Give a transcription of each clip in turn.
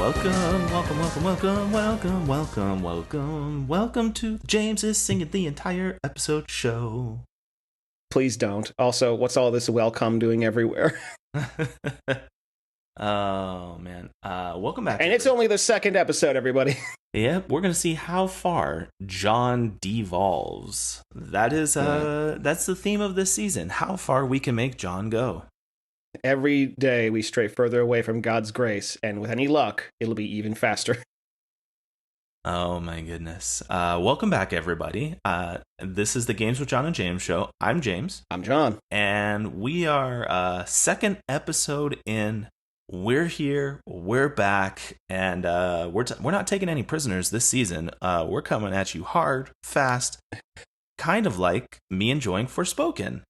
Welcome to James is singing the entire episode show. Please don't. Also, what's all this welcome doing everywhere? Oh, man. Welcome back. And it's only the second episode, everybody. Yep, we're going to see how far John devolves. That's the theme of this season. How far we can make John go. Every day we stray further away from God's grace, and with any luck, it'll be even faster. Oh my goodness. Welcome back, everybody. This is the Games with John and James show. I'm James. I'm John. And we are second episode in. We're here, we're back, and we're not taking any prisoners this season. We're coming at you hard, fast, kind of like me enjoying Forspoken.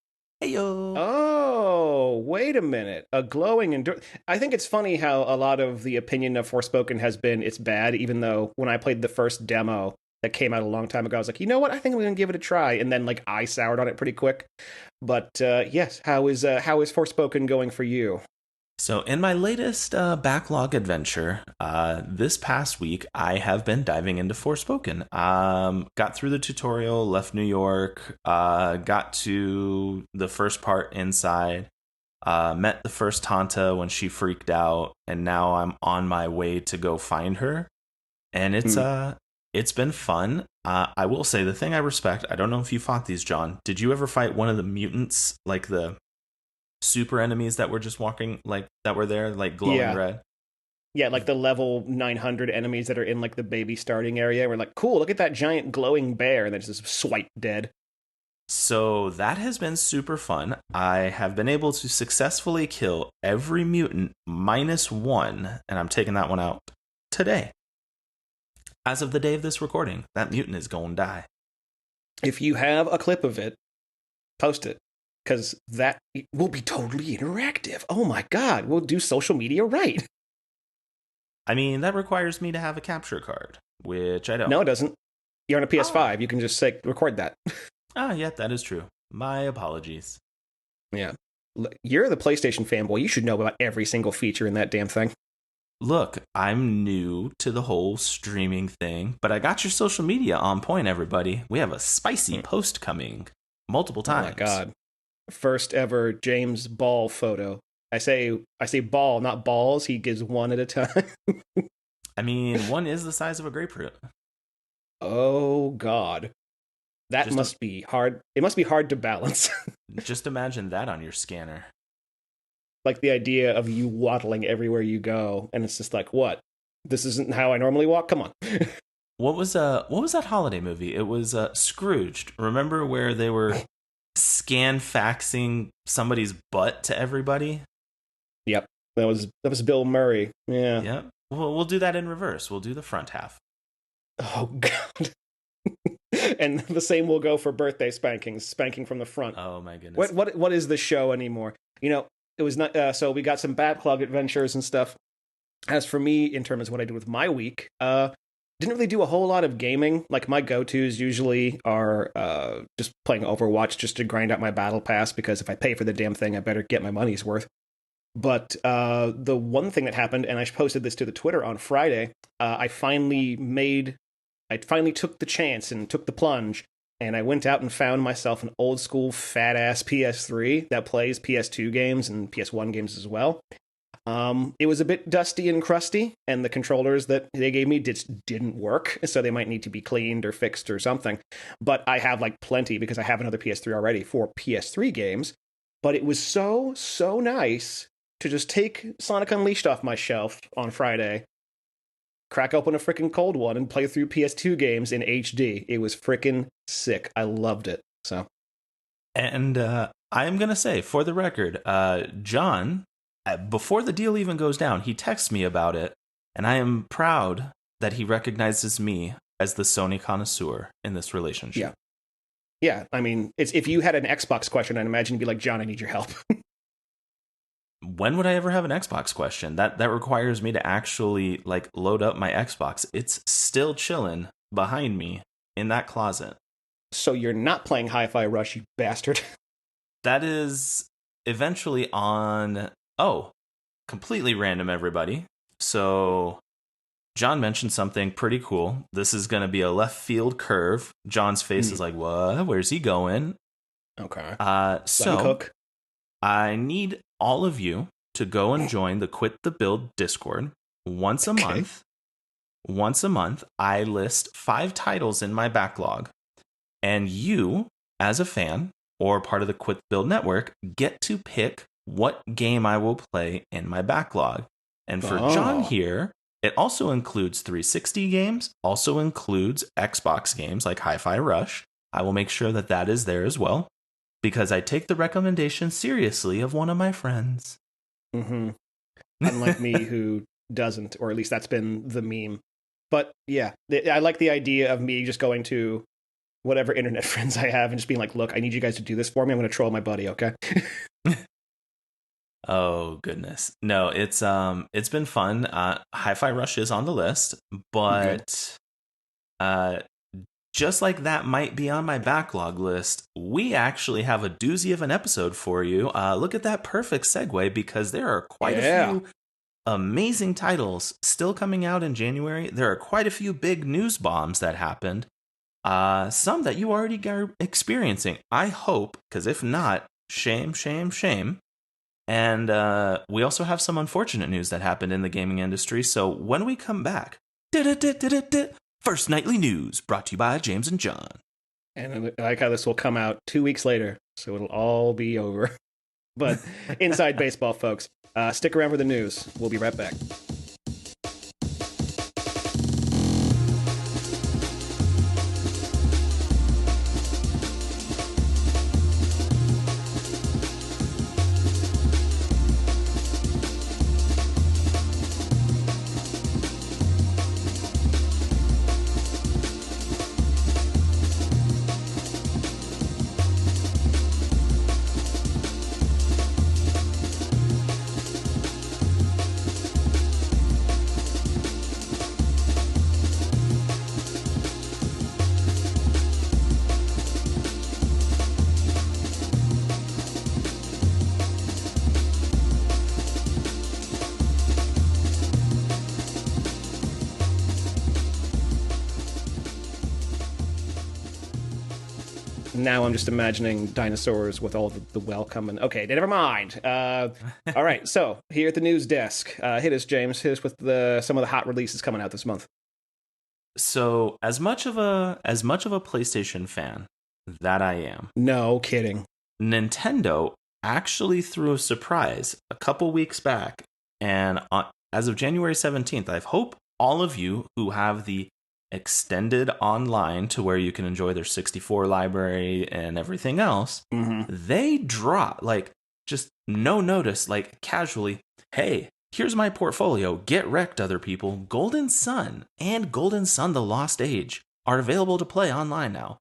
Heyo! Oh, wait a minute. A glowing I think it's funny how a lot of the opinion of Forspoken has been it's bad, even though when I played the first demo that came out a long time ago, I was like, you know what? I think I'm going to give it a try. And then I soured on it pretty quick. But yes, how is Forspoken going for you? So in my latest backlog adventure, this past week, I have been diving into Forspoken. Got through the tutorial, left New York, got to the first part inside, met the first Tanta when she freaked out, and now I'm on my way to go find her. And it's been fun. I will say the thing I respect, I don't know if you fought these, John. Did you ever fight one of the mutants, like the super enemies that were just walking, that were there, glowing red? Yeah, like the level 900 enemies that are in the baby starting area. We're like, cool, look at that giant glowing bear, and then just swipe dead. So that has been super fun. I have been able to successfully kill every mutant minus one, and I'm taking that one out today. As of the day of this recording, that mutant is going to die. If you have a clip of it, post it. Because that will be totally interactive. Oh my god, we'll do social media right. I mean, that requires me to have a capture card, which I don't. No, it doesn't. You're on a PS5. You can just record that. Yeah, that is true. My apologies. Yeah. You're the PlayStation fanboy. You should know about every single feature in that damn thing. Look, I'm new to the whole streaming thing, but I got your social media on point, everybody. We have a spicy post coming multiple times. Oh my god. First ever James Ball photo. I say ball, not balls. He gives one at a time. I mean, one is the size of a grapefruit. Oh god. That must be hard. It must be hard to balance. Just imagine that on your scanner. Like the idea of you waddling everywhere you go, and it's just like, what? This isn't how I normally walk? Come on. What was that holiday movie? It was Scrooged. Remember where they were scan faxing somebody's butt to everybody? Yep. That was Bill Murray. Yeah. Yep. Well, we'll do that in reverse. We'll do the front half. Oh god. And the same will go for birthday spankings, spanking from the front. Oh my goodness. What is the show anymore? It was not so we got some backlog adventures and stuff. As for me, in terms of what I did with my week, didn't really do a whole lot of gaming. Like, my go-tos usually are just playing Overwatch just to grind out my battle pass, because if I pay for the damn thing, I better get my money's worth. But the one thing that happened, and I posted this to the Twitter on Friday, I finally took the chance and took the plunge, and I went out and found myself an old-school fat-ass PS3 that plays PS2 games and PS1 games as well. It was a bit dusty and crusty, and the controllers that they gave me didn't work, so they might need to be cleaned or fixed or something. But I have plenty, because I have another PS3 already for PS3 games. But it was so nice to just take Sonic Unleashed off my shelf on Friday, crack open a freaking cold one, and play through PS2 games in HD. It was freaking sick. I loved it. So, and I'm gonna say, for the record, John, before the deal even goes down, he texts me about it, and I am proud that he recognizes me as the Sony connoisseur in this relationship. Yeah. I mean, if you had an Xbox question, I'd imagine you'd be like, John, I need your help. When would I ever have an Xbox question? That requires me to actually load up my Xbox. It's still chilling behind me in that closet. So you're not playing Hi-Fi Rush, you bastard. That is eventually on... Oh, completely random, everybody. So John mentioned something pretty cool. This is going to be a left field curve. John's face is like, what? Where's he going? Okay. Let me So cook. I need all of you to go and join the Quit the Build Discord once a Okay. month. Once a month, I list 5 titles in my backlog, and you, as a fan or part of the Quit the Build network, get to pick what game I will play in my backlog. And for John Oh. here, it also includes 360 games, also includes Xbox games like Hi-Fi Rush. I will make sure that that is there as well because I take the recommendation seriously of one of my friends. Mm-hmm. Unlike me, who doesn't, or at least that's been the meme. But yeah, I like the idea of me just going to whatever internet friends I have and just being like, look, I need you guys to do this for me. I'm going to troll my buddy, okay? Oh goodness. No, it's been fun. Hi-Fi Rush is on the list, Good. but uh just like that might be on my backlog list, we actually have a doozy of an episode for you. Look at that perfect segue because there are quite a Yeah. few amazing titles still coming out in January. There are quite a few big news bombs that happened. Some that you already are experiencing. I hope, because if not, shame, shame, shame. And we also have some unfortunate news that happened in the gaming industry. So when we come back, first nightly news brought to you by James and John. And I like how this will come out 2 weeks later, so it'll all be over. But inside baseball, folks, stick around for the news. We'll be right back. Now I'm just imagining dinosaurs with all the welcome and okay, never mind. All right, so here at the news desk, hit us, James. Hit us with some of the hot releases coming out this month. So as much of a PlayStation fan that I am, No kidding. Nintendo actually threw a surprise a couple weeks back, and as of January 17th, I hope all of you who have the extended online to where you can enjoy their 64 library and everything else, Mm-hmm. they drop like just no notice, like casually, hey, here's my portfolio. Get wrecked, other people. Golden Sun and Golden Sun: The Lost Age are available to play online now.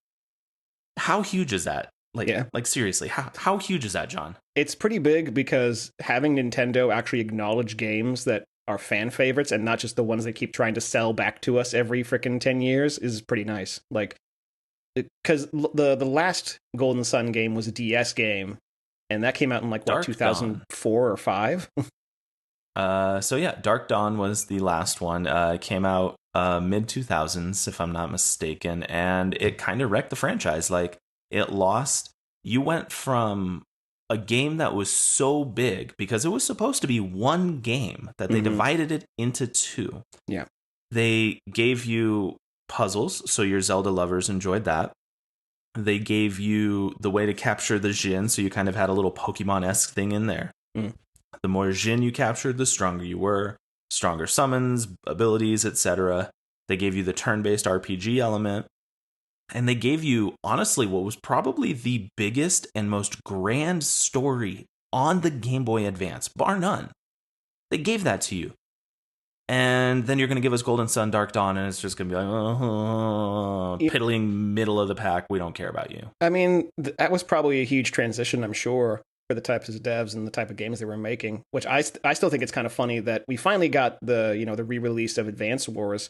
How huge is that? Yeah, Like seriously, how huge is that, John? it's pretty big because having Nintendo actually acknowledge games that are fan favorites and not just the ones they keep trying to sell back to us every freaking 10 years is pretty nice. Like, because the last Golden Sun game was a DS game, and that came out in like what Dark Dawn. 2004 or 5. So yeah, Dark Dawn was the last one. It came out mid 2000s, if I'm not mistaken, and it kind of wrecked the franchise. Like it lost. You went from a game that was so big because it was supposed to be one game that they Mm-hmm. divided it into two. Yeah. They gave you puzzles, so your Zelda lovers enjoyed that. They gave you the way to capture the Jin, so you kind of had a little Pokemon esque thing in there. Mm. The more Jin you captured, the stronger you were, stronger summons, abilities, etc. They gave you the turn based RPG element. And they gave you, honestly, what was probably the biggest and most grand story on the Game Boy Advance, bar none. They gave that to you. And then you're going to give us Golden Sun, Dark Dawn, and it's just going to be like, piddling middle of the pack. We don't care about you. I mean, that was probably a huge transition, I'm sure, for the types of devs and the type of games they were making. Which I still think it's kind of funny that we finally got the re-release of Advance Wars,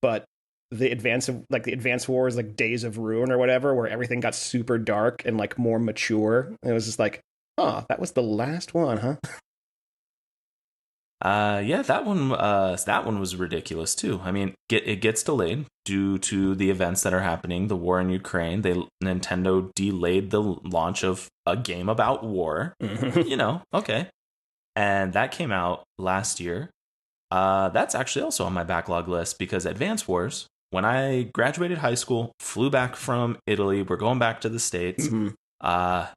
but the Advance Wars, like Days of Ruin or whatever, where everything got super dark and like more mature. And it was just like, oh, that was the last one, huh? Yeah, that one was ridiculous too. I mean, it gets delayed due to the events that are happening, the war in Ukraine. Nintendo delayed the launch of a game about war. Okay. And that came out last year. That's actually also on my backlog list because Advance Wars, when I graduated high school, flew back from Italy, we're going back to the States. Mhm. Uh,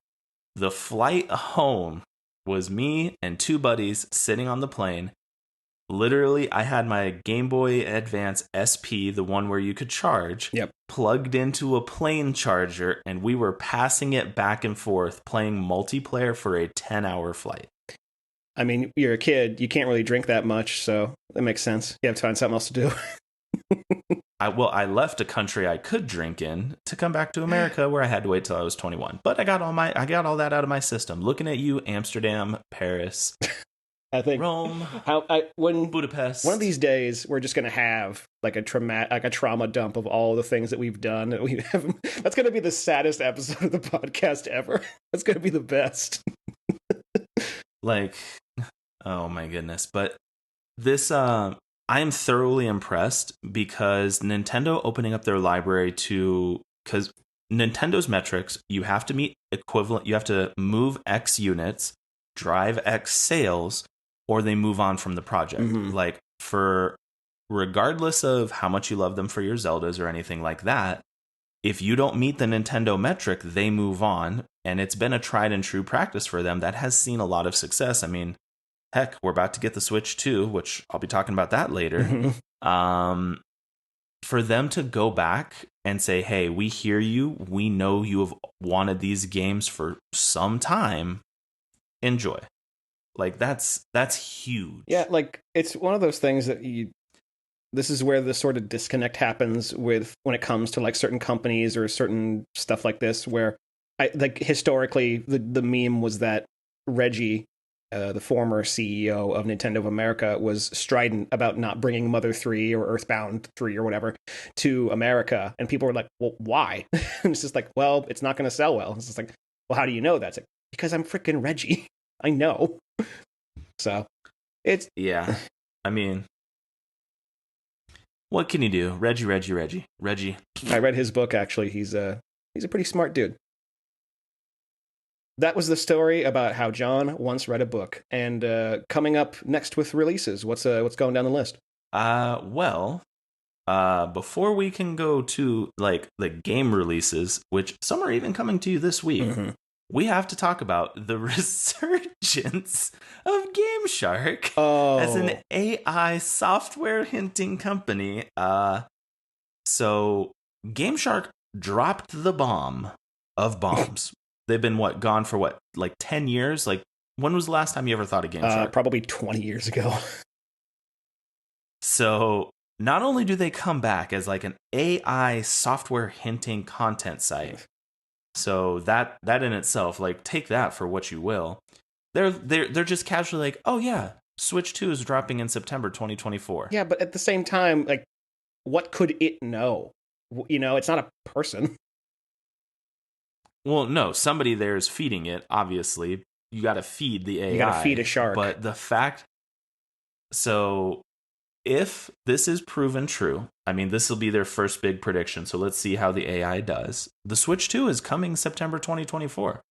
the flight home was me and two buddies sitting on the plane. Literally, I had my Game Boy Advance SP, the one where you could charge, Yep. plugged into a plane charger, and we were passing it back and forth, playing multiplayer for a 10-hour flight. I mean, you're a kid, you can't really drink that much, so that makes sense. You have to find something else to do. I left a country I could drink in to come back to America, where I had to wait till I was 21. But I got all that out of my system. Looking at you, Amsterdam, Paris, I think Rome, when Budapest. one of these days we're just gonna have like a trauma dump of all the things that we've done. That's gonna be the saddest episode of the podcast ever. That's gonna be the best. Like, oh my goodness! But this, I am thoroughly impressed because Nintendo opening up their library because Nintendo's metrics, you have to meet equivalent, you have to move X units, drive X sales, or they move on from the project. Mhm. Like, for regardless of how much you love them for your Zeldas or anything like that, if you don't meet the Nintendo metric, they move on. And it's been a tried and true practice for them that has seen a lot of success. I mean, heck, we're about to get the Switch 2, which I'll be talking about that later. Mhm. For them to go back and say, hey, we hear you. We know you have wanted these games for some time. Enjoy. Like, that's huge. Yeah, like it's one of those things that this is where the sort of disconnect happens with when it comes to like certain companies or certain stuff like this, where I like historically the meme was that Reggie, the former CEO of Nintendo of America, was strident about not bringing Mother 3 or Earthbound 3 or whatever to America, and people were like, well, why? And it's just like, well, it's not going to sell well. It's just like, well, how do you know that? It's like, because I'm freaking Reggie. I know. So it's Yeah. I mean, what can you do? Reggie. I read his book actually. He's a pretty smart dude. That was the story about how John once read a book. And coming up next with releases, what's going down the list? Before we can go to like the game releases, which some are even coming to you this week, we have to talk about the resurgence of GameShark as an AI software hinting company. So GameShark dropped the bomb of bombs. They've been gone for like 10 years? Like, when was the last time you ever thought of GameShark? Probably 20 years ago. So not only do they come back as like an AI software hinting content site, so that in itself, like, take that for what you will. They're just casually like, oh yeah, Switch 2 is dropping in September 2024. Yeah, but at the same time, like, what could it know? You know, it's not a person. Well, no, somebody there is feeding it, obviously. You got to feed the AI. You got to feed a shark. But the fact... So, if this is proven true, I mean, this will be their first big prediction, so let's see how the AI does. The Switch 2 is coming September 2024.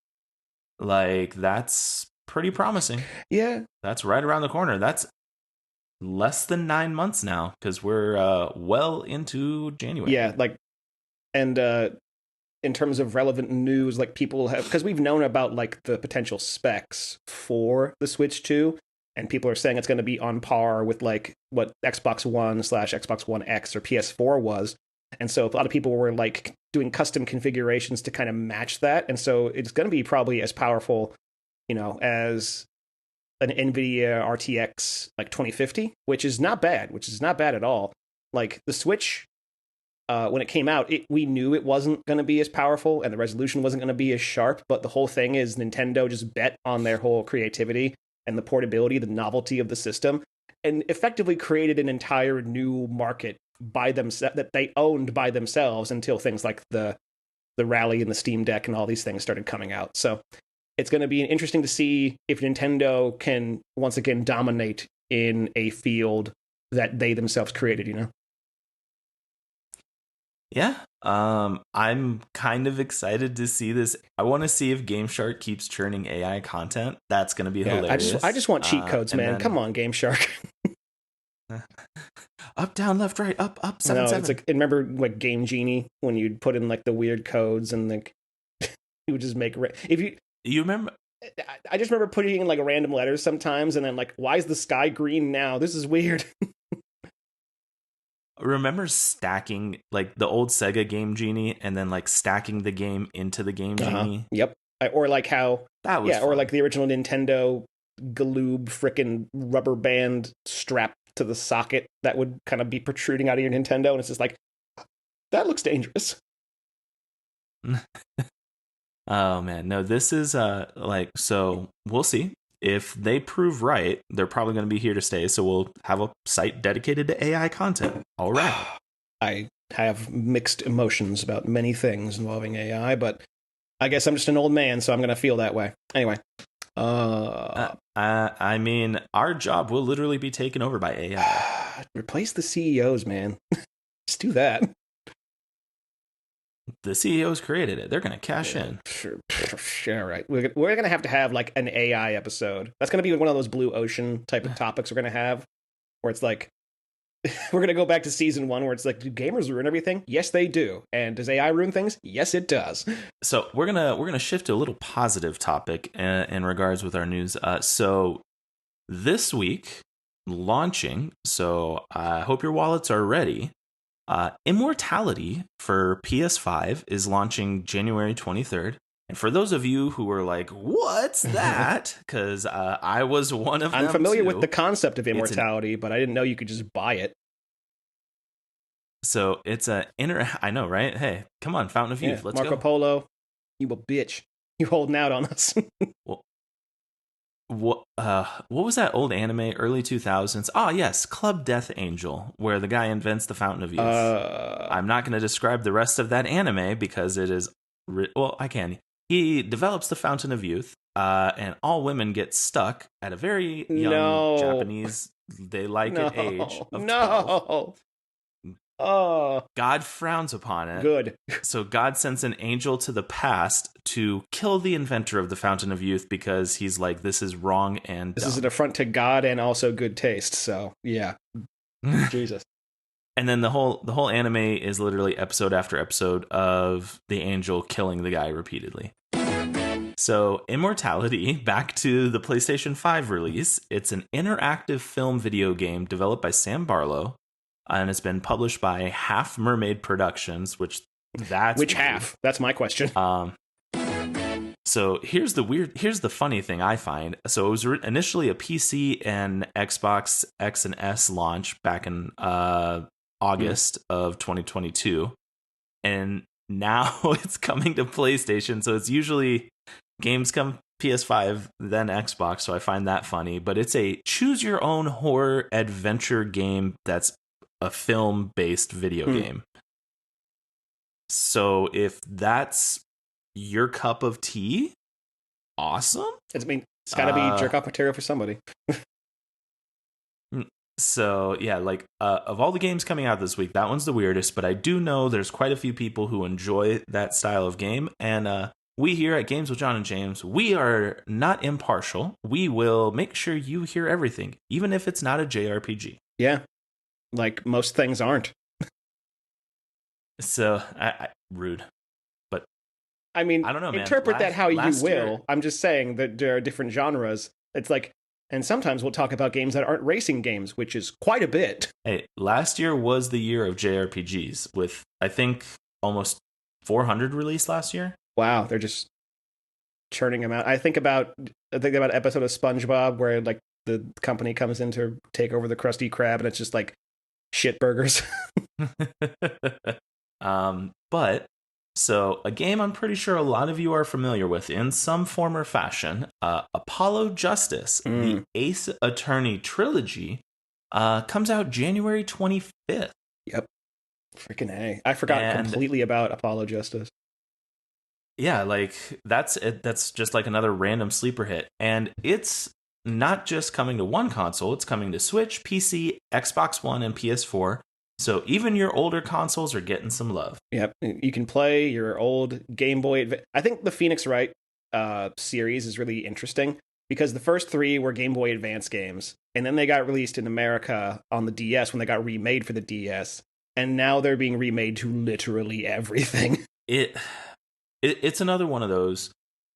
Like, that's pretty promising. Yeah. That's right around the corner. That's less than 9 months now, because we're well into January. Yeah, like... And in terms of relevant news, like, people have, because we've known about like the potential specs for the Switch 2, and people are saying it's going to be on par with like what Xbox One / Xbox One X or PS4 was. And so a lot of people were like doing custom configurations to kind of match that. And so it's going to be probably as powerful, you know, as an NVIDIA RTX like 2050, which is not bad at all. Like, the Switch, when it came out, we knew it wasn't going to be as powerful and the resolution wasn't going to be as sharp, but the whole thing is Nintendo just bet on their whole creativity and the portability, the novelty of the system, and effectively created an entire new market by themselves that they owned by themselves until things like the Rally and the Steam Deck and all these things started coming out. So it's going to be interesting to see if Nintendo can once again dominate in a field that they themselves created, you know? Yeah. I'm kind of excited to see this. I want to see if Game Shark keeps churning AI content. That's going to be Yeah, I hilarious. just want cheat codes, And man. then Come on, Game Shark. up, down, left, right, up, seven, No, it's seven. like, remember like Game Genie when you'd put in like the weird codes and like you would just make if you You remember? I just remember putting in like random letters sometimes and then like, why is the sky green now? This is weird. Remember stacking like the old Sega Game Genie and then like stacking the game into the Game Genie? Yep. Or like how, That was or fun. like the original Nintendo Galoob frickin' rubber band strap to the socket that would kind of be protruding out of your Nintendo, and it's just like, that looks dangerous. Oh man, no, this is like, so we'll see. If they prove right, they're probably going to be here to stay, so we'll have a site dedicated to AI content. All right. I have mixed emotions about many things involving AI, but I guess I'm just an old man, so I'm going to feel that way. Anyway. I mean, our job will literally be taken over by AI. Replace the CEOs, man. Just do that. The CEOs created it. They're going to cash in. All right. We're going to have like an AI episode. That's going to be one of those blue ocean type of topics we're going to have, where it's like, we're going to go back to season 1 where it's like, do gamers ruin everything? Yes, they do. And does AI ruin things? Yes, it does. So we're gonna shift to a little positive topic in regards with our news. So this week launching. So I hope your wallets are ready. Immortality for PS5 is launching January 23rd. And for those of you who are like, what's that? Because I was one of them. I'm familiar too. with the concept of immortality, but I didn't know you could just buy it. So it's I know, right? Hey, come on, Fountain of Youth. Let's Marco go. Polo, you a bitch. You holding out on us. Well, what was that old anime, early 2000s? Ah, yes, Club Death Angel, where the guy invents the Fountain of Youth. I'm not going to describe the rest of that anime because it is well, I can. He develops the Fountain of Youth, and all women get stuck at a very young Japanese they like it age of 12. Oh, God frowns upon it. Good. So God sends an angel to the past to kill the inventor of the Fountain of Youth because he's like, this is wrong and this dumb. is an affront to God and also good taste. So yeah, Jesus. And then the whole anime is literally episode after episode of the angel killing the guy repeatedly. So Immortality, back to the PlayStation 5 release. It's an interactive film video game developed by Sam Barlow. And it's been published by Half Mermaid Productions, which weird. Half? That's my question. So here's the funny thing I find. So it was initially a PC and Xbox X and S launch back in August of 2022, and now it's coming to PlayStation. So it's usually games come PS5 then Xbox. So I find that funny, but it's a choose your own horror adventure game that's a film-based video game. So if that's your cup of tea, awesome. It's got to be jerk off material for somebody. So yeah, like of all the games coming out this week, that one's the weirdest. But I do know there's quite a few people who enjoy that style of game, and we here at Games with John and James, we are not impartial. We will make sure you hear everything, even if it's not a JRPG. Yeah. Like most things aren't. So, rude. But I mean, I don't know, man. Interpret that how you will. Year, I'm just saying that there are different genres. It's like, and sometimes we'll talk about games that aren't racing games, which is quite a bit. Hey, last year was the year of JRPGs with, I think, almost 400 released last year. Wow, they're just churning them out. I think about an episode of SpongeBob where like the company comes in to take over the Krusty Krab, and it's just like shit burgers. But so a game I'm pretty sure a lot of you are familiar with in some form or fashion, Apollo Justice, the Ace Attorney trilogy, comes out January 25th. Yep. Freaking A. I forgot completely about Apollo Justice. Yeah, like that's it. That's just like another random sleeper hit. And it's not just coming to one console, it's coming to Switch, PC, Xbox One, and PS4. So even your older consoles are getting some love. Yep, you can play your old Game Boy. I think the Phoenix Wright series is really interesting because the first three were Game Boy Advance games, and then they got released in America on the DS when they got remade for the DS, and now they're being remade to literally everything. It's another one of those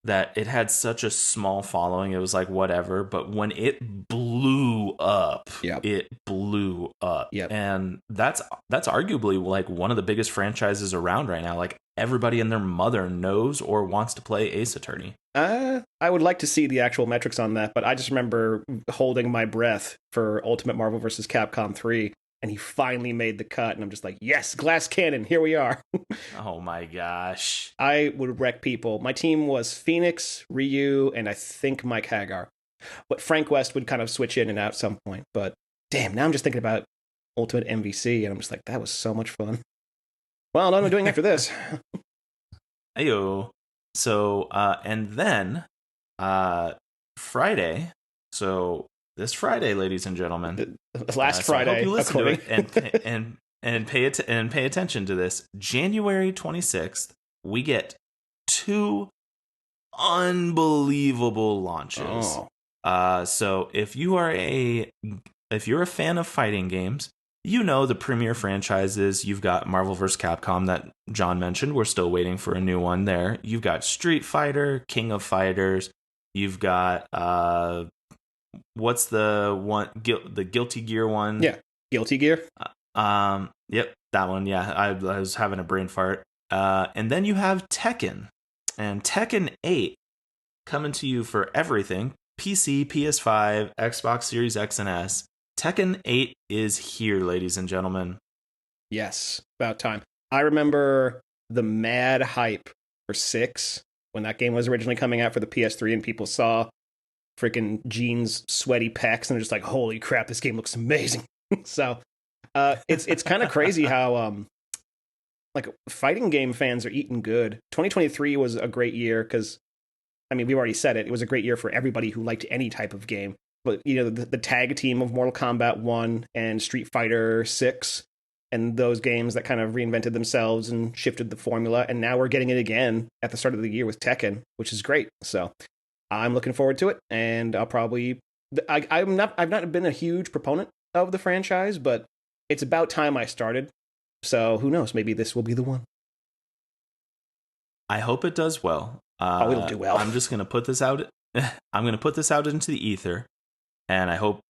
that it had such a small following, it was like whatever, but when it blew up, Yep. it blew up. Yep. And that's arguably like one of the biggest franchises around right now. Like everybody and their mother knows or wants to play Ace Attorney. I would like to see the actual metrics on that, but I just remember holding my breath for Ultimate Marvel vs. Capcom 3, and he finally made the cut, and I'm just like, yes, Glass Cannon, here we are. Oh my gosh. I would wreck people. My team was Phoenix, Ryu, and I think Mike Hagar. But Frank West would kind of switch in and out at some point. But damn, now I'm just thinking about Ultimate MVC, and I'm just like, that was so much fun. Well, what am I doing after this? Ayo. So, and then Friday. So this Friday, ladies and gentlemen, Last Friday. I hope you listen to it and pay attention to this. January 26th, we get 2 unbelievable launches. So if you're a fan of fighting games, you know the premier franchises. You've got Marvel vs. Capcom that John mentioned. We're still waiting for a new one there. You've got Street Fighter, King of Fighters. You've got what's the one? The Guilty Gear one. Yeah, Guilty Gear. Yep, that one. Yeah, I was having a brain fart. And then you have Tekken, and Tekken 8 coming to you for everything: PC, PS5, Xbox Series X and S. Tekken 8 is here, ladies and gentlemen. Yes, about time. I remember the mad hype for 6 when that game was originally coming out for the PS3, and people saw freaking Gene's sweaty pecs, and they're just like, holy crap, this game looks amazing. So it's kind of crazy how like fighting game fans are eating good. 2023 was a great year because, I mean, we've already said it. It was a great year for everybody who liked any type of game. But, you know, the tag team of Mortal Kombat 1 and Street Fighter 6 and those games that kind of reinvented themselves and shifted the formula. And now we're getting it again at the start of the year with Tekken, which is great. So I'm looking forward to it. And I'll probably... I've not been a huge proponent of the franchise, but it's about time I started. So who knows? Maybe this will be the one. I hope it does well. It'll do well. I'm just going to put this out. I'm going to put this out into the ether. And I hope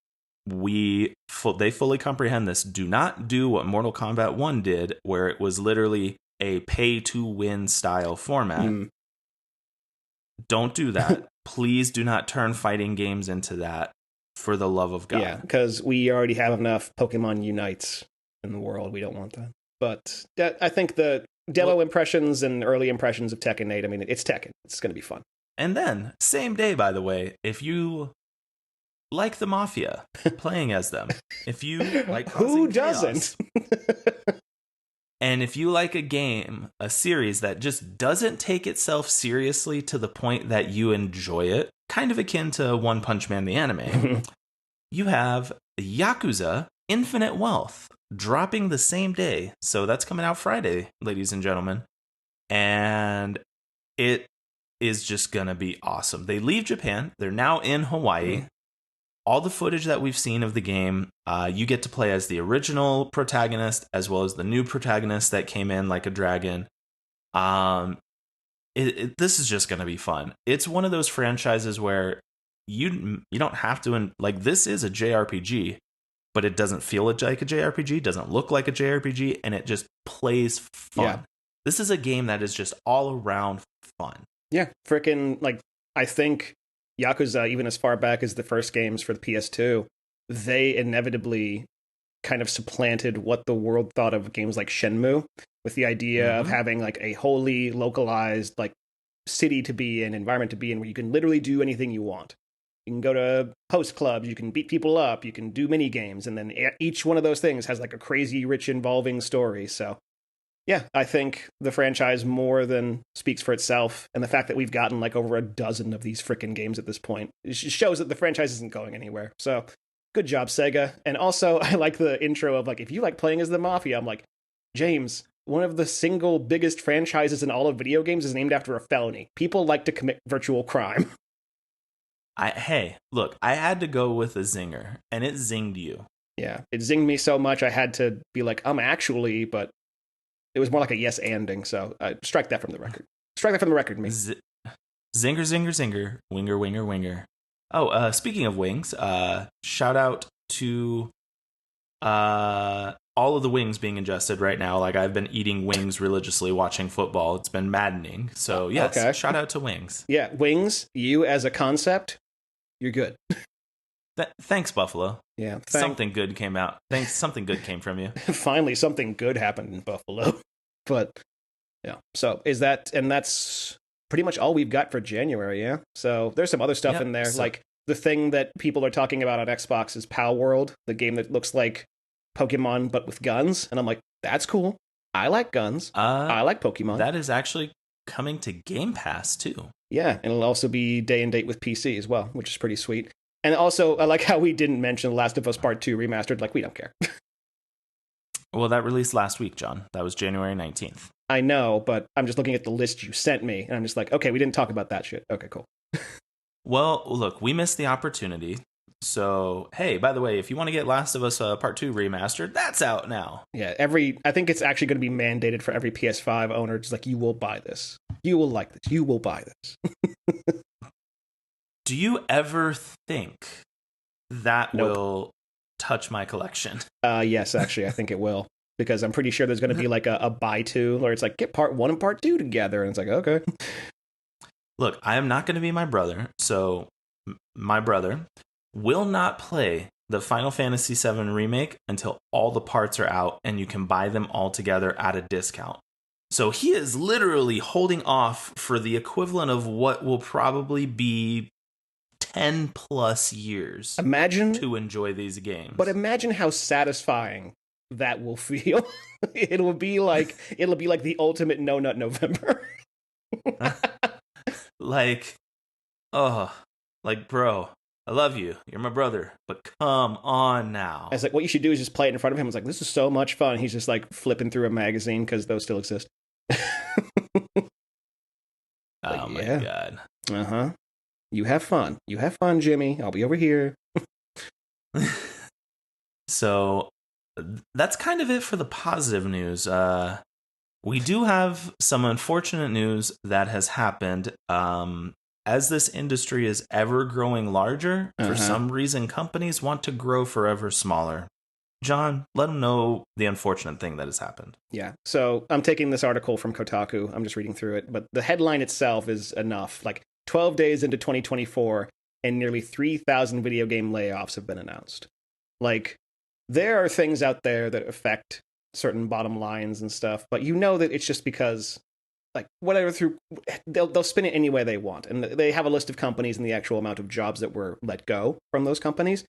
they fully comprehend this. Do not do what Mortal Kombat 1 did, where it was literally a pay-to-win style format. Don't do that. Please do not turn fighting games into that, for the love of God. Yeah, because we already have enough Pokemon Unites in the world. We don't want that. But I think the demo impressions and early impressions of Tekken 8, I mean, it's Tekken. It's going to be fun. And then, same day, by the way, if you... like the Mafia, playing as them. If you like who doesn't? And if you like a series that just doesn't take itself seriously to the point that you enjoy it, kind of akin to One Punch Man the anime, you have Yakuza Infinite Wealth dropping the same day. So that's coming out Friday, ladies and gentlemen. And it is just going to be awesome. They leave Japan. They're now in Hawaii. All the footage that we've seen of the game, you get to play as the original protagonist as well as the new protagonist that came in like a dragon. This is just going to be fun. It's one of those franchises where you don't have to, like, this is a JRPG, but it doesn't feel like a JRPG, doesn't look like a JRPG, and it just plays fun. Yeah. This is a game that is just all around fun. Yeah, freaking, like, I think Yakuza, even as far back as the first games for the PS2, they inevitably kind of supplanted what the world thought of games like Shenmue, with the idea of having like a wholly localized like city to be in, environment to be in, where you can literally do anything you want. You can go to host clubs, you can beat people up, you can do mini games, and then each one of those things has like a crazy, rich, involving story. So Yeah, I think the franchise more than speaks for itself, and the fact that we've gotten like over a dozen of these freaking games at this point it shows that the franchise isn't going anywhere. So, good job, Sega. And also, I like the intro of like, if you like playing as the Mafia, I'm like, James, one of the single biggest franchises in all of video games is named after a felony. People like to commit virtual crime. Hey, look, I had to go with a zinger, and it zinged you. Yeah, it zinged me so much I had to be like, actually, but it was more like a yes anding. So strike that from the record. Strike that from the record, me. Zinger, zinger, zinger, winger, winger, winger. Oh, speaking of wings, shout out to all of the wings being ingested right now. Like, I've been eating wings religiously watching football. It's been maddening. So yes, okay. Shout out to wings. Yeah, wings, you as a concept, you're good. Thanks, Buffalo. Yeah, something good came out. Thanks, something good came from you. Finally, something good happened in Buffalo. But yeah, so is that, and that's pretty much all we've got for January. Yeah, so there's some other stuff in there, like the thing that people are talking about on Xbox is Pal World, the game that looks like Pokemon but with guns, and I'm like, that's cool. I like guns. I like Pokemon. That is actually coming to Game Pass too. Yeah, and it'll also be day and date with PC as well, which is pretty sweet. And also, I like how we didn't mention The Last of Us Part 2 remastered. Like, we don't care. Well, that released last week, John. That was January 19th. I know, but I'm just looking at the list you sent me, and I'm just like, okay, we didn't talk about that shit. Okay, cool. Well, look, we missed the opportunity. So, hey, by the way, if you want to get Last of Us Part 2 remastered, that's out now. Yeah, I think it's actually going to be mandated for every PS5 owner. Just like, you will buy this. You will like this. You will buy this. Do you ever think that will touch my collection? Yes, actually, I think it will. Because I'm pretty sure there's going to be like a buy two, where it's like, get part 1 and part 2 together. And it's like, okay. Look, I am not going to be my brother. So my brother will not play the Final Fantasy VII Remake until all the parts are out and you can buy them all together at a discount. So he is literally holding off for the equivalent of what will probably be 10 plus years to enjoy these games. But imagine how satisfying that will feel. It'll be like the ultimate No Nut November. Like, bro, I love you. You're my brother, but come on now. It's like, what you should do is just play it in front of him. It's like, this is so much fun. He's just like flipping through a magazine because those still exist. Oh my God. Uh-huh. You have fun. You have fun, Jimmy. I'll be over here. So that's kind of it for the positive news. We do have some unfortunate news that has happened. As this industry is ever growing larger, for some reason, companies want to grow forever smaller. John, let them know the unfortunate thing that has happened. Yeah. So I'm taking this article from Kotaku. I'm just reading through it. But the headline itself is enough. Like, 12 days into 2024, and nearly 3,000 video game layoffs have been announced. Like, there are things out there that affect certain bottom lines and stuff, but you know that it's just because, like, whatever, they'll spin it any way they want. And they have a list of companies and the actual amount of jobs that were let go from those companies.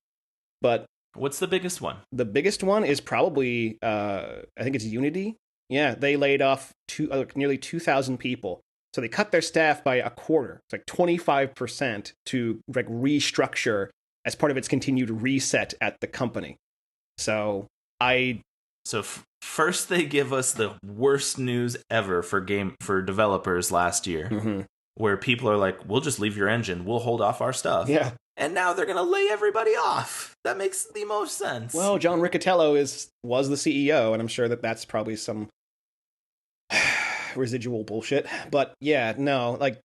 But what's the biggest one? The biggest one is probably, I think it's Unity. Yeah, they laid off nearly 2,000 people. So they cut their staff by a quarter. It's like 25% to like restructure as part of its continued reset at the company. So first they give us the worst news ever for developers last year, where people are like, "We'll just leave your engine. We'll hold off our stuff." Yeah. And now they're gonna lay everybody off. That makes the most sense. Well, John Riccitiello was the CEO, and I'm sure that's probably some residual bullshit. But yeah, no, like,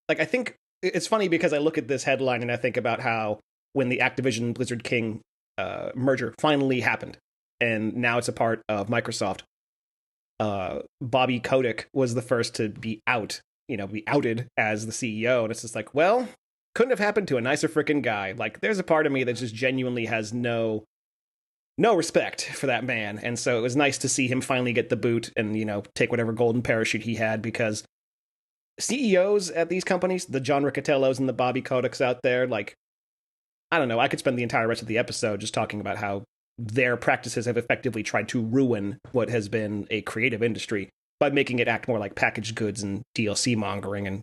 I think it's funny because I look at this headline and I think about how when the Activision Blizzard King merger finally happened and now it's a part of Microsoft, Bobby Kotick was the first to be outed as the CEO, and it's just like, well, couldn't have happened to a nicer freaking guy. Like, there's a part of me that just genuinely has no respect for that man. And so it was nice to see him finally get the boot and, take whatever golden parachute he had, because CEOs at these companies, the John Riccitiellos and the Bobby Koticks out there, like, I don't know, I could spend the entire rest of the episode just talking about how their practices have effectively tried to ruin what has been a creative industry by making it act more like packaged goods and DLC mongering and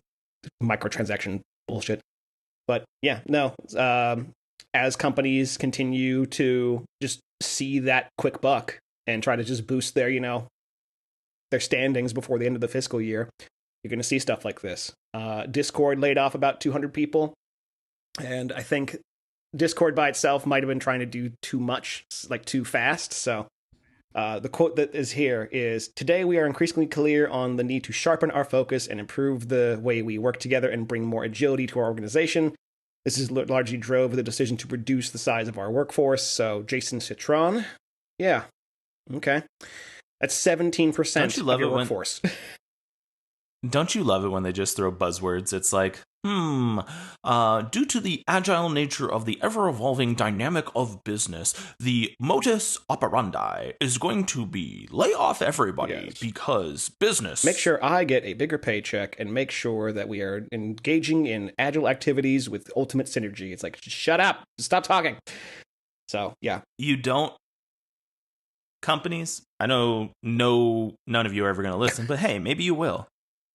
microtransaction bullshit. But yeah, no. As companies continue to just see that quick buck and try to just boost their, their standings before the end of the fiscal year, you're going to see stuff like this. Discord laid off about 200 people, and I think Discord by itself might have been trying to do too much, like too fast. So the quote that is here is, "Today we are increasingly clear on the need to sharpen our focus and improve the way we work together and bring more agility to our organization. This is largely drove the decision to reduce the size of our workforce." So Jason Citron, yeah, okay, that's 17% of your workforce. Don't you love it when they just throw buzzwords? It's like, due to the agile nature of the ever-evolving dynamic of business, the modus operandi is going to be lay off everybody because business. Make sure I get a bigger paycheck and make sure that we are engaging in agile activities with ultimate synergy. It's like, shut up, stop talking. So, yeah. You don't. Companies, I know none of you are ever going to listen, but hey, maybe you will.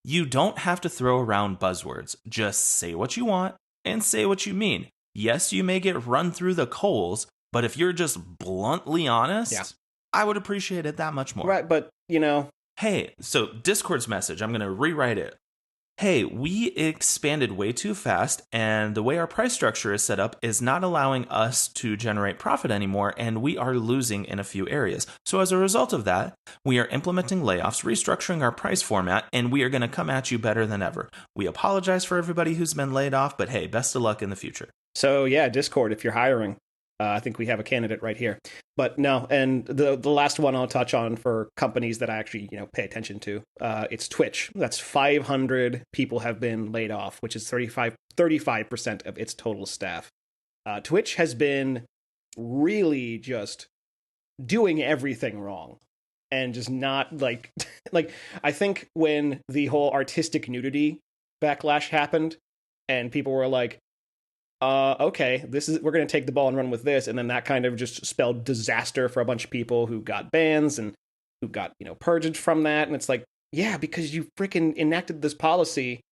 You don't have to throw around buzzwords. Just say what you want and say what you mean. Yes, you may get run through the coals, but if you're just bluntly honest, I would appreciate it that much more. Right, but, Hey, so Discord's message, I'm going to rewrite it. Hey, we expanded way too fast, and the way our price structure is set up is not allowing us to generate profit anymore, and we are losing in a few areas. So as a result of that, we are implementing layoffs, restructuring our price format, and we are going to come at you better than ever. We apologize for everybody who's been laid off, but hey, best of luck in the future. So yeah, Discord, if you're hiring, I think we have a candidate right here. But no, and the last one I'll touch on for companies that I actually pay attention to, it's Twitch. That's 500 people have been laid off, which is 35% of its total staff. Twitch has been really just doing everything wrong and just not like I think when the whole artistic nudity backlash happened and people were like, okay, we're going to take the ball and run with this. And then that kind of just spelled disaster for a bunch of people who got bans and who got, purged from that. And it's like, yeah, because you freaking enacted this policy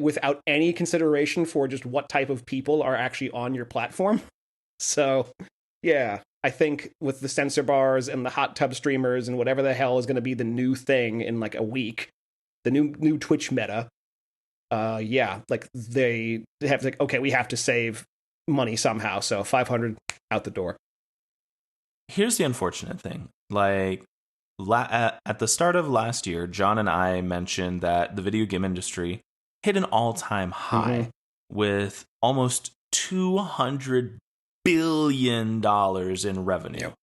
without any consideration for just what type of people are actually on your platform. So, yeah, I think with the censor bars and the hot tub streamers and whatever the hell is going to be the new thing in like a week, the new Twitch meta, like they have to, okay, we have to save money somehow, so 500 out the door. Here's the unfortunate thing. Like, at the start of last year, John and I mentioned that the video game industry hit an all-time high with almost $200 billion in revenue. Yep.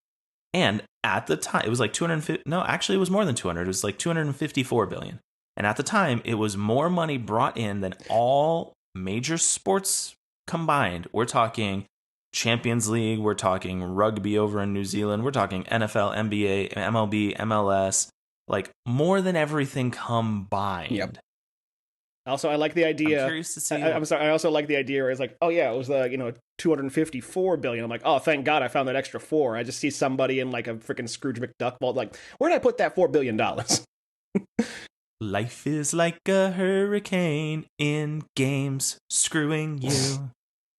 And at the time, it was like 250. No, actually, it was more than 200. It was like 254 billion. And at the time, it was more money brought in than all major sports combined. We're talking Champions League. We're talking rugby over in New Zealand. We're talking NFL, NBA, MLB, MLS. Like, more than everything combined. Yep. Also, I like the idea. I'm curious to see. I'm sorry. I also like the idea where it's like, oh yeah, it was 254 billion. I'm like, oh, thank God I found that extra 4. I just see somebody in like a freaking Scrooge McDuck vault. Like, where did I put that $4 billion? Life is like a hurricane in games, screwing you.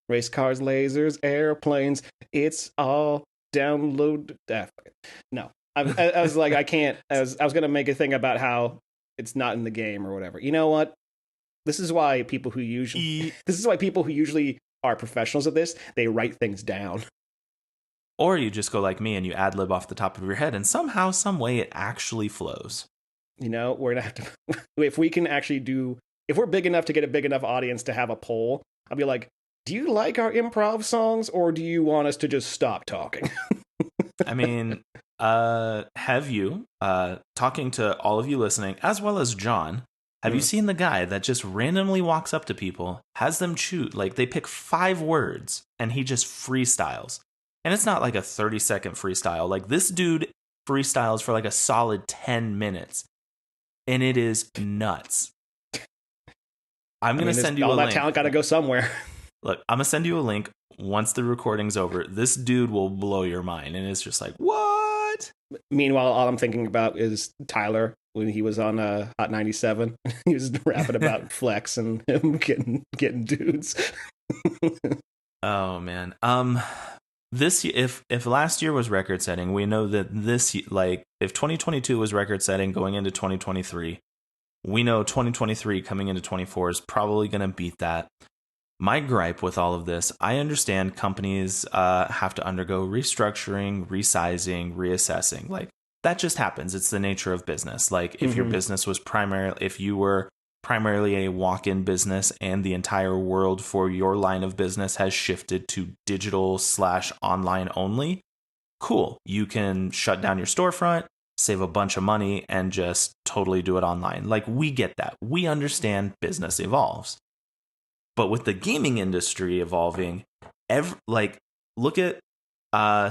Race cars, lasers, airplanes. It's all download. No, I was like, I can't. I was gonna make a thing about how it's not in the game or whatever. You know what? This is why people who usually are professionals at this, they write things down. Or you just go like me and you ad lib off the top of your head, and somehow, some way, it actually flows. We're gonna have to. If we can actually if we're big enough to get a big enough audience to have a poll, I'll be like, do you like our improv songs, or do you want us to just stop talking? I mean, have you, talking to all of you listening, as well as John, have you seen the guy that just randomly walks up to people, has them choose, like they pick 5 words, and he just freestyles? And it's not like a 30-second freestyle. Like, this dude freestyles for like a solid 10 minutes. And it is nuts. I'm going to send you a link. All that talent got to go somewhere. Look, I'm gonna send you a link once the recording's over. This dude will blow your mind, and it's just like, what? Meanwhile, all I'm thinking about is Tyler when he was on Hot 97. He was rapping about Flex and him getting dudes. Oh man. If last year was record setting, we know that if 2022 was record setting going into 2023, we know 2023 coming into 24 is probably going to beat that. My gripe with all of this, I understand companies have to undergo restructuring, resizing, reassessing. Like that just happens. It's the nature of business. Like if your business was if you were primarily a walk-in business and the entire world for your line of business has shifted to digital/online only, cool. You can shut down your storefront, save a bunch of money, and just totally do it online. Like we get that. We understand business evolves. But with the gaming industry evolving, look at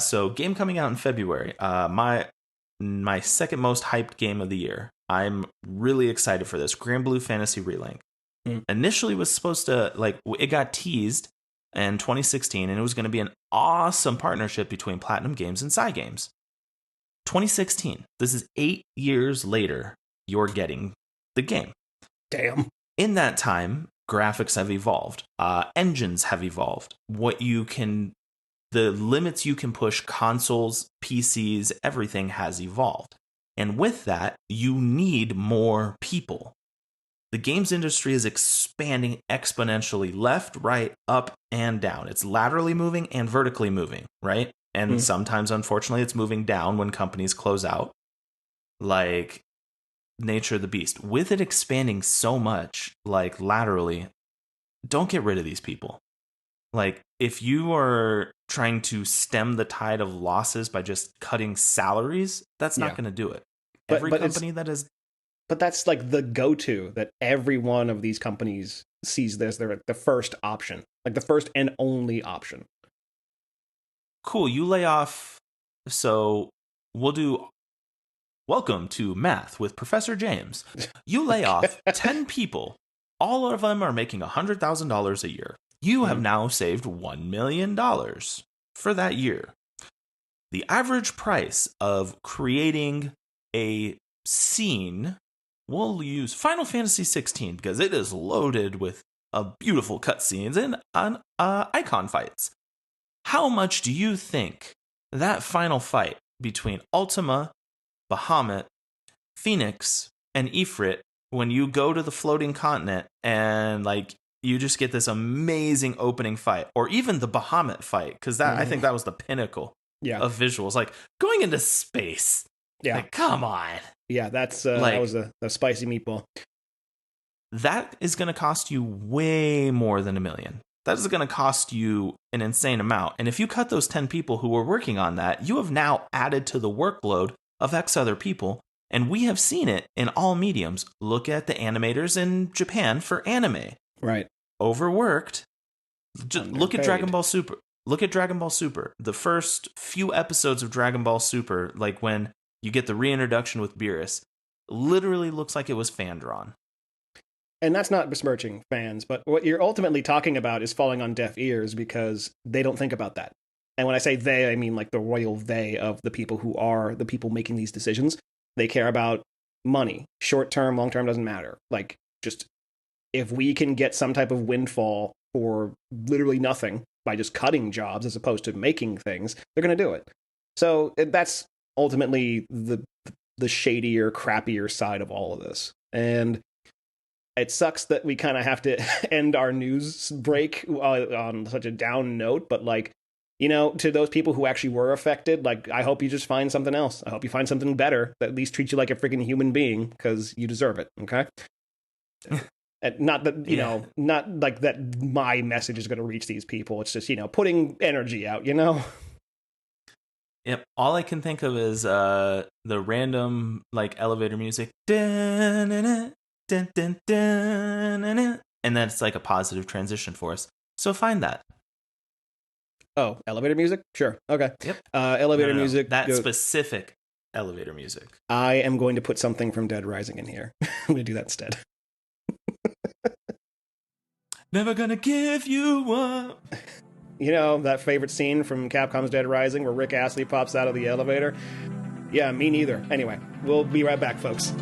so game coming out in February. My second most hyped game of the year. I'm really excited for this. Granblue Fantasy Relink. Initially was supposed to it got teased in 2016, and it was going to be an awesome partnership between Platinum Games and Cygames. 2016. This is 8 years later. You're getting the game. Damn. In that time, graphics have evolved. Engines have evolved. The limits you can push, consoles, PCs, everything has evolved. And with that, you need more people. The games industry is expanding exponentially left, right, up, and down. It's laterally moving and vertically moving, right? And sometimes, unfortunately, it's moving down when companies close out. Like nature of the beast. With it expanding so much, like laterally, don't get rid of these people. Like, if you are trying to stem the tide of losses by just cutting salaries, that's not going to do it. Every company that is... But that's like the go-to that every one of these companies sees as the first option. Like the first and only option. Cool, you lay off... So, we'll do... Welcome to Math with Professor James. You lay off 10 people. All of them are making $100,000 a year. You have now saved $1 million for that year. The average price of creating a scene, we'll use Final Fantasy XVI because it is loaded with beautiful cutscenes and icon fights. How much do you think that final fight between Ultima, Bahamut, Phoenix, and Ifrit, when you go to the floating continent and you just get this amazing opening fight, or even the Bahamut fight, because I think that was the pinnacle of visuals, like going into space. Yeah, like, come on. Yeah, that's that was a spicy meatball. That is going to cost you way more than $1 million. That is going to cost you an insane amount. And if you cut those 10 people who were working on that, you have now added to the workload of X other people. And we have seen it in all mediums. Look at the animators in Japan for anime. Right. Overworked. Look at Dragon Ball Super. Look at Dragon Ball Super. The first few episodes of Dragon Ball Super, like when you get the reintroduction with Beerus, literally looks like it was fan drawn. And that's not besmirching fans, but what you're ultimately talking about is falling on deaf ears because they don't think about that. And when I say they, I mean like the royal they of the people who are the people making these decisions. They care about money. Short term, long term, doesn't matter. Like, just if we can get some type of windfall for literally nothing by just cutting jobs as opposed to making things, they're going to do it. So that's ultimately the shadier, crappier side of all of this. And it sucks that we kind of have to end our news break on such a down note, but to those people who actually were affected, I hope you just find something else. I hope you find something better that at least treats you like a freaking human being, because you deserve it, okay? Not that, not like that my message is going to reach these people. It's just, putting energy out, Yep. All I can think of is the random, elevator music. Dun, dun, dun, dun, and that's like a positive transition for us. So find that. Oh, elevator music? Sure. Okay. Yep. Elevator music. That specific elevator music. I am going to put something from Dead Rising in here. I'm going to do that instead. Never gonna give you up. You know, that favorite scene from Capcom's Dead Rising where Rick Astley pops out of the elevator? Yeah, me neither. Anyway, we'll be right back, folks.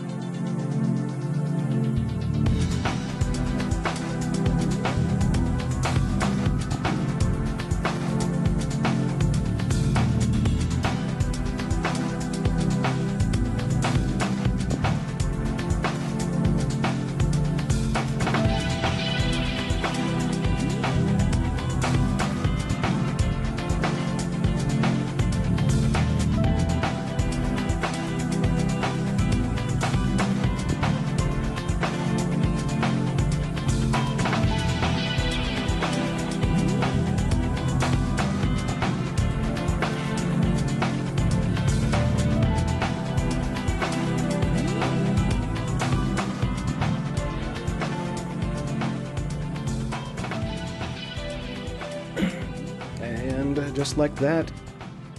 Just like that,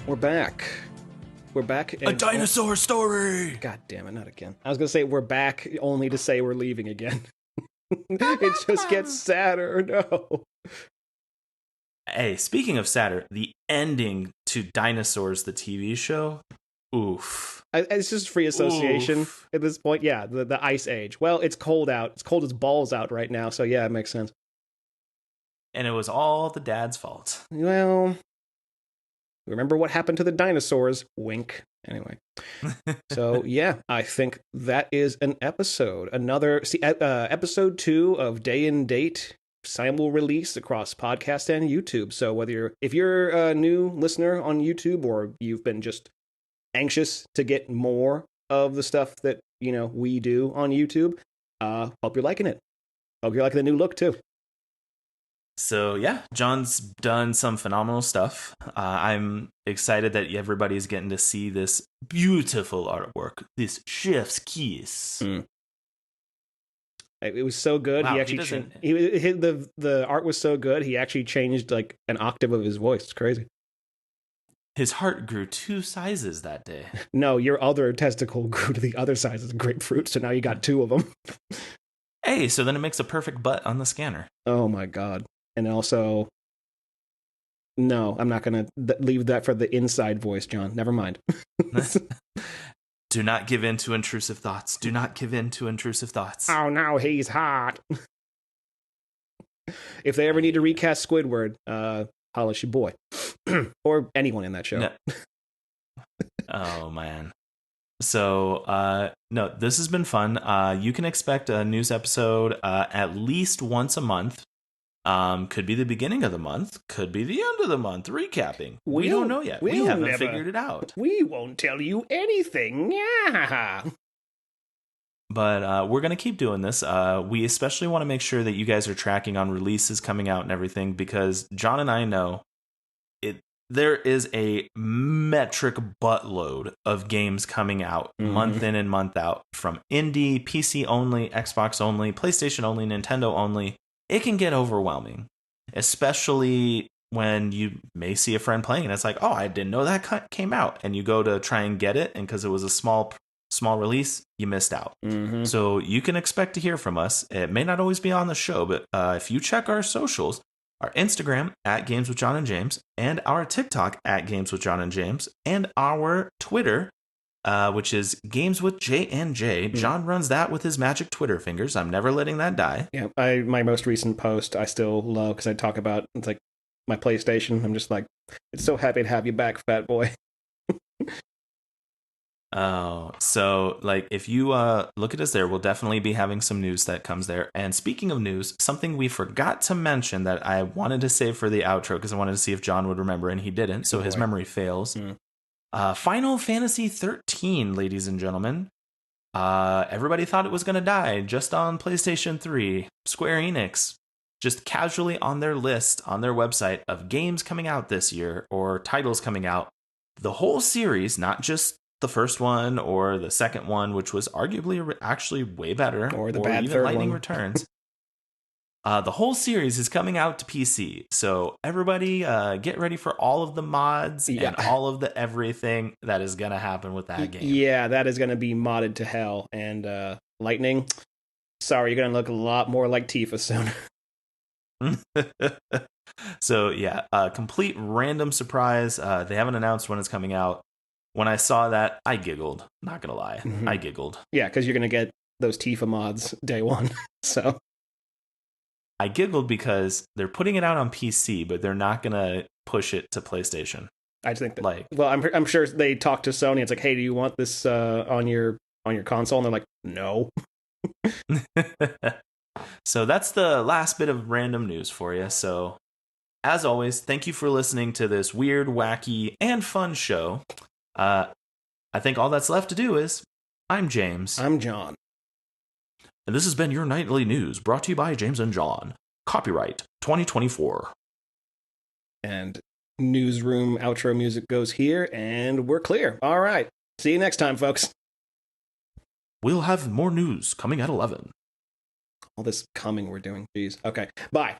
we're back. We're back. A dinosaur story! God damn it, not again. I was going to say we're back only to say we're leaving again. It just gets sadder. No. Hey, speaking of sadder, the ending to Dinosaurs, the TV show, oof. It's just free association Oof. at this point. Yeah, the Ice Age. Well, it's cold out. It's cold as balls out right now, so yeah, it makes sense. And it was all the dad's fault. Well, remember what happened to the dinosaurs? Wink. Anyway. So, yeah, I think that is an episode. Another episode 2 of Day and Date simul release across podcast and YouTube. So if you're a new listener on YouTube or you've been just anxious to get more of the stuff that, we do on YouTube, hope you're liking it. Hope you're liking the new look too. So yeah, John's done some phenomenal stuff. I'm excited that everybody's getting to see this beautiful artwork, this chef's kiss. It was so good. Wow, he actually the art was so good. He actually changed like an octave of his voice. It's crazy. His heart grew 2 sizes that day. No, your other testicle grew to the other size of grapefruit, so now you got 2 of them. Hey, so then it makes a perfect butt on the scanner. Oh my god. And also, no, I'm not going to leave that for the inside voice, John. Never mind. Do not give in to intrusive thoughts. Do not give in to intrusive thoughts. Oh, no, he's hot. If they ever need to recast Squidward, holla your boy. Or anyone in that show. No. Oh, man. So, no, this has been fun. You can expect a news episode at least once a month. Could be the beginning of the month, could be the end of the month, recapping. We don't know yet. We haven't figured it out. We won't tell you anything. Yeah. But we're going to keep doing this. We especially want to make sure that you guys are tracking on releases coming out and everything, because John and I know there is a metric buttload of games coming out month in and month out, from indie, PC only, Xbox only, PlayStation only, Nintendo only. It can get overwhelming, especially when you may see a friend playing and it's like, oh, I didn't know that came out. And you go to try and get it, and because it was a small release, you missed out. So you can expect to hear from us. It may not always be on the show, but if you check our socials, our Instagram at Games with John and James, and our TikTok at Games with John and James, and our Twitter, which is Games with J and J. John runs that with his magic Twitter fingers. I'm never letting that die. Yeah, my most recent post I still love because I talk about it's like my PlayStation. I'm just like, it's so happy to have you back, fat boy. Oh, so like if you look at us there, we'll definitely be having some news that comes there. And speaking of news, something we forgot to mention that I wanted to save for the outro because I wanted to see if John would remember, and he didn't. So his memory fails. Final Fantasy 13, ladies and gentlemen. Everybody thought it was going to die just on PlayStation 3. Square Enix just casually on their list on their website of games coming out this year or titles coming out. The whole series, not just the first one or the second one, which was arguably actually way better, or the bad even third Lightning one. Returns. The whole series is coming out to PC, so everybody get ready for all of the mods and all of the everything that is going to happen with that game. Yeah, that is going to be modded to hell. And Lightning, sorry, you're going to look a lot more like Tifa soon. So yeah, complete random surprise. They haven't announced when it's coming out. When I saw that, I giggled. Not gonna lie, I giggled. Yeah, because you're gonna get those Tifa mods day one. So I giggled because they're putting it out on PC, but they're not gonna push it to PlayStation. I think that, like, well, I'm sure they talked to Sony. It's like, hey, do you want this on your console? And they're like, no. So that's the last bit of random news for you. So, as always, thank you for listening to this weird, wacky, and fun show. I think all that's left to do is I'm James. I'm John. And this has been your nightly news brought to you by James and John. Copyright 2024. And newsroom outro music goes here, and we're clear. All right. See you next time, folks. We'll have more news coming at 11. All this coming we're doing. Jeez. Okay. Bye.